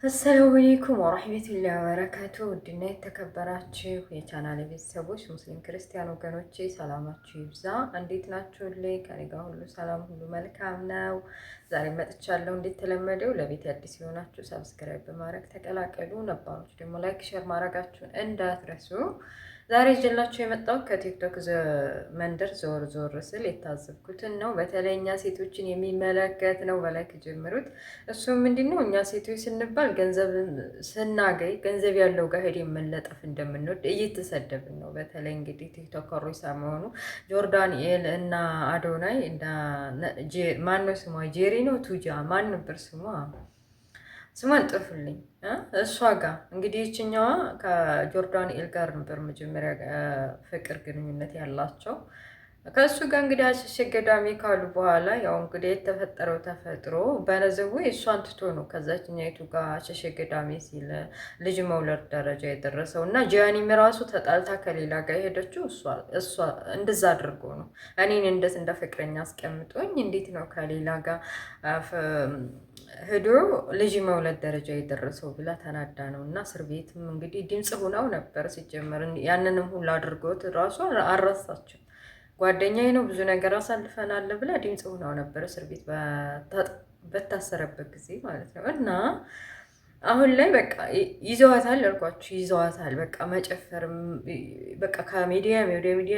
አሰላሙ አለይኩም ወራህመቱላሂ ወበረካቱ። ውድና የተከበራችሁ የቻናል ቤተሰቦች ሙስሊም ክርስቲያን ወገኖቼ ሰላማችሁ ይብዛ። እንዴት ናችሁልኝ? ከኔ ጋር ሁሉ ሰላም፣ ሁሉ መልካም ነው። ዛሬ መጥቻለሁ። እንደተለመደው ለቤት አዲስ የሆናችሁ ሰብስክራይብ በማድረግ ተቀላቀሉ። ነባሮች ደግሞ ላይክ፣ ሼር ማድረጋችሁን እንዳትረሱ። ዛሬ ይዤላችሁ የመጣው ከቲክቶክ መንደር ዞር ዞር ስል የታዘብኩትን ነው። በተለይ እኛ ሴቶችን የሚመለከት ነው። በላይክ ጀምሩት። እሱም ምንድነው እኛ ሴቶች ስንባል ገንዘብ ስናገኝ ገንዘብ ያለው ጋር ሄደን መለጠፍ እንደምንወድ እየተሰደብን ነው። በተለይ እንግዲህ ቲክቶከሮች ሰሞኑ ጆርዳንኤል እና አዶናይ እና ማነው ስሟ ጄሪ ነው ቱጃ ማን ነበር ስሟ? ስሟን ጥፉልኝ። እሷ ጋር እንግዲህ ይችኛዋ ከጆርዳንኤል ጋር ነበር መጀመሪያ ፍቅር ግንኙነት ያላቸው። ከእሱ ጋር እንግዲህ አሸሸ ገዳሚ ካሉ በኋላ ያው እንግዲህ የተፈጠረው ተፈጥሮ በነዘዌ እሷን ትቶ ነው ከዛችኛይቱ ጋር አሸሸ ገዳሚ ሲል ልጅ መውለድ ደረጃ የደረሰው እና ጂያኒም ራሱ ተጣልታ ከሌላ ጋር የሄደችው እሷ እንደዛ አድርጎ ነው። እኔን እንደት እንደ ፍቅረኛ አስቀምጦኝ እንዴት ነው ከሌላ ጋር ሄዶ ልጅ መውለድ ደረጃ የደረሰው ብላ ተናዳ ነው። እና እስር ቤትም እንግዲህ ድምፅ ሁናው ነበር ሲጀመር። ያንንም ሁሉ አድርጎት ራሱ አልረሳችም። ጓደኛዬ ነው ብዙ ነገር አሳልፈናል ብላ ድምፅ ሁናው ነበር እስር ቤት በታሰረበት ጊዜ ማለት ነው። እና አሁን ላይ በቃ ይዘዋታል አልኳችሁ፣ ይዘዋታል። በቃ መጨፈርም በቃ ከሚዲያ ወደ ሚዲያ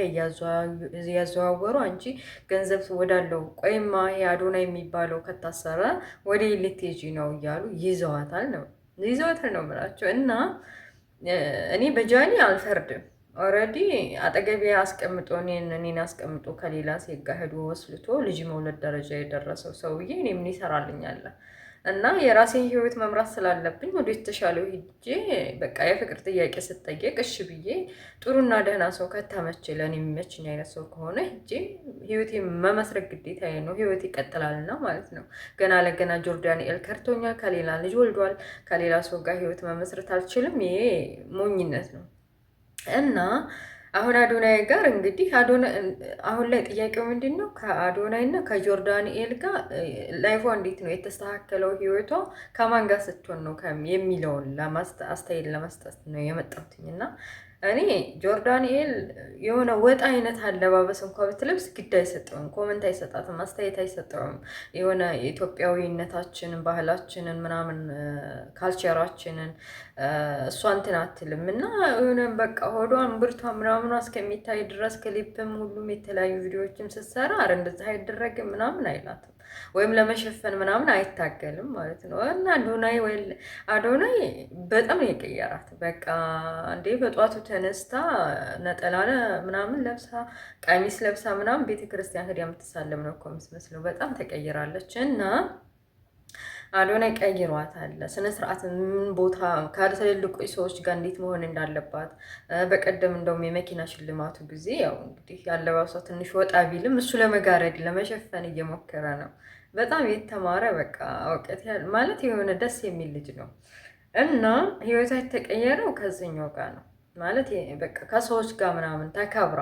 እያዘዋወሩ አንቺ ገንዘብ ወዳለው ቆይማ የአዶና የሚባለው ከታሰረ ወደ ልትሄጂ ነው እያሉ ይዘዋታል ነው የምላቸው። እና እኔ በጃኒ አልፈርድም። ኦልሬዲ አጠገቤ አስቀምጦ እኔን አስቀምጦ ከሌላ ሴት ጋር ሄዶ ወስልቶ ልጅ መውለድ ደረጃ የደረሰው ሰውዬ እኔ ምን ይሰራልኛል? እና የራሴን ህይወት መምራት ስላለብኝ ወደ የተሻለው ሂጄ በቃ የፍቅር ጥያቄ ስጠየቅ እሺ ብዬ ጥሩና ደህና ሰው ከተመቼ ለእኔ የሚመችኝ አይነት ሰው ከሆነ ሂጄ ህይወቴ መመስረት ግዴታዬ ነው። ህይወት ይቀጥላልና ማለት ነው። ገና ለገና ጆርዳንኤል ከርቶኛል፣ ከሌላ ልጅ ወልዷል፣ ከሌላ ሰው ጋር ህይወት መመስረት አልችልም። ይሄ ሞኝነት ነው። እና አሁን አዶናይ ጋር እንግዲህ አሁን ላይ ጥያቄው ምንድን ነው? ከአዶናይ እና ከጆርዳንኤል ጋር ላይፏ እንዴት ነው የተስተካከለው? ህይወቷ ከማን ጋር ስትሆን ነው የሚለውን አስተያየት ለመስጠት ነው የመጣሁትኝ። እና እኔ ጆርዳንኤል የሆነ ወጣ አይነት አለባበስ እንኳ ብትለብስ ግድ አይሰጠውም፣ ኮመንት አይሰጣትም፣ አስተያየት አይሰጠውም። የሆነ ኢትዮጵያዊነታችንን ባህላችንን ምናምን ካልቸራችንን እሷ እንትን አትልም። እና የሆነ በቃ ሆዷን ብርቷ ምናምኗ እስከሚታይ ድረስ ክሊፕም ሁሉም የተለያዩ ቪዲዮዎችም ስትሰራ አረ እንደዚህ አይደረግም ምናምን አይላትም፣ ወይም ለመሸፈን ምናምን አይታገልም ማለት ነው። እና አዶናይ በጣም ነው የቀየራት። በቃ እንዴ በጧቱ ተነስታ ነጠላ ምናምን ለብሳ ቀሚስ ለብሳ ምናምን ቤተክርስቲያን ሄዳ የምትሳለም ነው እኮ የምትመስለው። በጣም ተቀይራለች። እና አዶናይ ቀይሯታል። ስነ ስርዓት ምን ቦታ ከትልልቆች ሰዎች ጋር እንዴት መሆን እንዳለባት በቀደም እንደውም የመኪና ሽልማቱ ጊዜ ያው እንግዲህ ያለባበሷ ትንሽ ወጣ ቢልም እሱ ለመጋረድ ለመሸፈን እየሞከረ ነው። በጣም የተማረ በቃ እውቀት ማለት የሆነ ደስ የሚል ልጅ ነው። እና ህይወቷ የተቀየረው ከዚህኛው ጋር ነው ማለት በቃ ከሰዎች ጋር ምናምን ተከብራ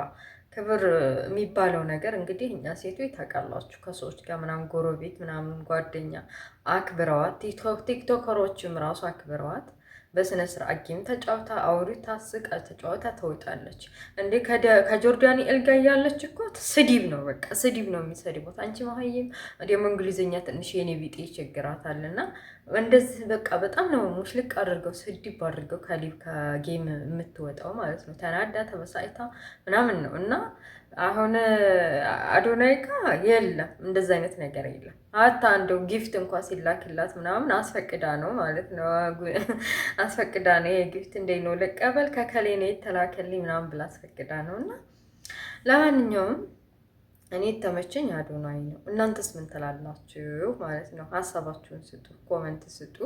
ክብር የሚባለው ነገር እንግዲህ እኛ ሴቶች ታውቃላችሁ፣ ከሰዎች ጋር ምናምን ጎረቤት ምናምን ጓደኛ አክብረዋት፣ ቲክቶከሮችም ራሱ አክብረዋት በስነ ስርዓት ጌም ተጫውታ አውሪታ ስቃ ተጫውታ ተውጣለች። እንዴ ከጆርዳንኤል ጋር ያለች እኮ ስድብ ነው፣ በቃ ስድብ ነው የሚሰድቡት። አንቺ መሀይም ደግሞ እንግሊዝኛ ትንሽ የኔ ቢጤ ይቸግራታልና እንደዚህ በቃ በጣም ነው ሙሽልቅ አድርገው ስድብ አድርገው ከጌም የምትወጣው ማለት ነው። ተናዳ ተበሳጭታ ምናምን ነው። እና አሁን አዶናይ ጋር የለም እንደዛ አይነት ነገር የለም። አታ እንደው ጊፍት እንኳን ሲላክላት ምናምን አስፈቅዳ ነው ማለት ነው። አስፈቅዳ ነው የጊፍት እንዴት ነው ልቀበል ከከሌ ነው የተላከልኝ ምናምን ብላ አስፈቅዳ ነው። እና ለማንኛውም እኔ የተመቸኝ አዶናይ ነው። እናንተስ ምን ትላላችሁ ማለት ነው? ሀሳባችሁን ስጡ፣ ኮመንት ስጡ።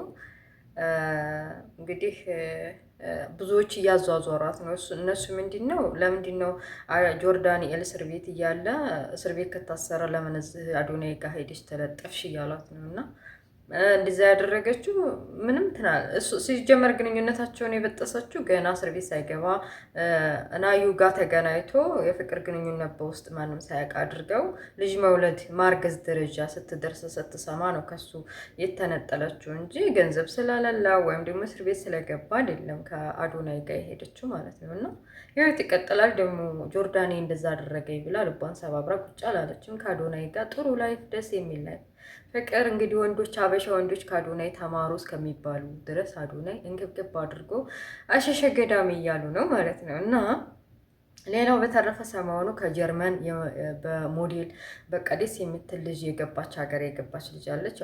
እንግዲህ ብዙዎች እያዟዟሯት ነው። እነሱ ምንድን ነው ለምንድን ነው ጆርዳንኤል እስር ቤት እያለ እስር ቤት ከታሰረ ለምን እዚህ አዶናይ ጋር ሄደሽ ተለጠፍሽ እያሏት ነው። እና እንደዛ ያደረገችው ምንም ትናል እሱ ሲጀመር ግንኙነታቸውን የበጠሰችው ገና እስር ቤት ሳይገባ ናዩ ጋር ተገናኝቶ የፍቅር ግንኙነት በውስጥ ማንም ሳያውቅ አድርገው ልጅ መውለድ ማርገዝ ደረጃ ስትደርስ ስትሰማ ነው ከሱ የተነጠለችው እንጂ ገንዘብ ስላላላ ወይም ደግሞ እስር ቤት ስለገባ አይደለም ከአዶናይ ጋር የሄደችው ማለት ነው። እና ህይወት ይቀጥላል። ደግሞ ጆርዳኔ እንደዛ አደረገኝ ብላ ልቧን ሰባብራ ቁጭ አላለችም። ከአዶናይ ጋር ጥሩ ላይፍ፣ ደስ የሚል ላይፍ ፍቅር እንግዲህ ወንዶች አበሻ ወንዶች ከአዶናይ ተማሩ እስከሚባሉ ድረስ አዶናይ እንግብግብ አድርጎ አሸሸ ገዳሚ እያሉ ነው ማለት ነው። እና ሌላው በተረፈ ሰሞኑ ከጀርመን በሞዴል በቃ ደስ የምትል ልጅ የገባች ሀገር የገባች ልጅ አለች።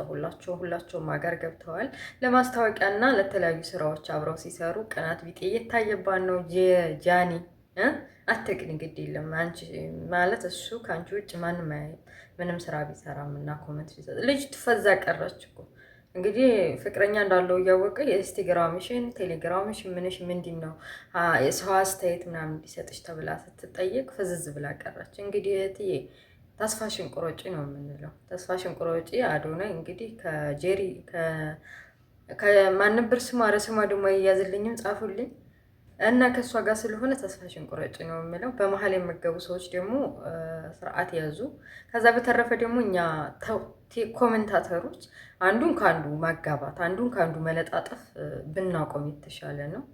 ሁላቸውም ሀገር ገብተዋል። ለማስታወቂያና ለተለያዩ ስራዎች አብረው ሲሰሩ ቅናት ቢጤ እየታየባት ነው። ጃኒ አትቅን እንግዲህ የለም አንቺ ማለት እሱ ከአንቺ ውጭ ማንም አያይም። ምንም ስራ ቢሰራም እና ኮመንት ቢሰጥ ልጅ ትፈዛ ቀረች እኮ እንግዲህ ፍቅረኛ እንዳለው እያወቀ የኢንስታግራምሽን ቴሌግራምሽን ምንሽ ምንድን ነው የሰው አስተያየት ምናምን እንዲሰጥሽ ተብላ ስትጠየቅ ፍዝዝ ብላ ቀረች። እንግዲህ እህትዬ ተስፋሽን ቁረጪ ነው የምንለው። ተስፋሽን ቁረጪ። አዶናይ እንግዲህ ከጄሪ ከማን ነበር ስሟ? ኧረ ስሟ ደግሞ እያዝልኝም ጻፉልኝ እና ከእሷ ጋር ስለሆነ ተስፋሽን ቁረጭ ነው የምለው። በመሀል የመገቡ ሰዎች ደግሞ ስርዓት ያዙ። ከዛ በተረፈ ደግሞ እኛ ኮሜንታተሮች አንዱን ከአንዱ ማጋባት፣ አንዱን ከአንዱ መለጣጠፍ ብናቆም የተሻለ ነው።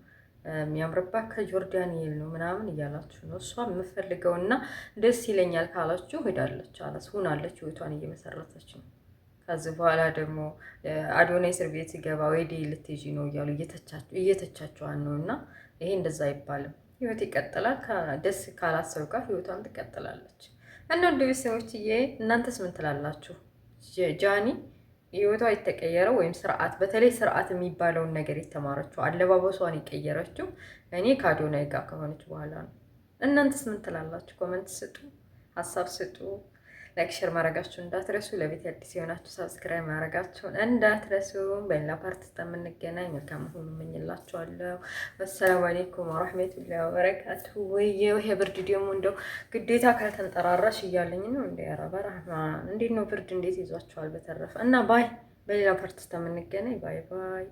የሚያምርባት ከጆርዳኒኤል ነው ምናምን እያላችሁ ነው። እሷ የምፈልገውና ደስ ይለኛል ካላችሁ ሄዳለች አላስ ሁናለች፣ ህይወቷን እየመሰረተች ነው። ከዚህ በኋላ ደግሞ አዶናይ እስር ቤት ሲገባ ወይዴ ልትሄጂ ነው እያሉ እየተቻቸዋን ነው። እና ይሄ እንደዛ አይባልም። ህይወት ይቀጥላል። ደስ ካላሰብ ጋር ህይወቷን ትቀጥላለች። እና ወደ ቤተሰቦችዬ እናንተስ ምን ትላላችሁ? ጃኒ ህይወቷ የተቀየረው ወይም ስርዓት፣ በተለይ ስርዓት የሚባለውን ነገር የተማረችው አለባበሷን የቀየረችው እኔ ከአዶናይ ጋር ከሆነች በኋላ ነው። እናንተስ ምን ትላላችሁ? ኮመንት ስጡ፣ ሀሳብ ስጡ። ላይክ ሼር ማድረጋችሁን እንዳትረሱ። ለቤት አዲስ የሆናችሁ ሰብስክራይብ ማድረጋችሁን እንዳትረሱ። በሌላ ፓርት እስከምንገናኝ መልካም ሁሉ እመኝላችኋለሁ። ወሰላሙ አለይኩም ወራህመቱላሂ ወበረካቱ። ወይዬ ይሄ ብርድ ደግሞ እንደው ግዴታ ካልተንጠራራሽ እያለኝ ነው። እንደ ያረበ ረህማን እንዴት ነው ብርድ እንዴት ይዟችኋል? በተረፈ እና ባይ በሌላ ፓርት እስከምንገናኝ ባይ ባይ።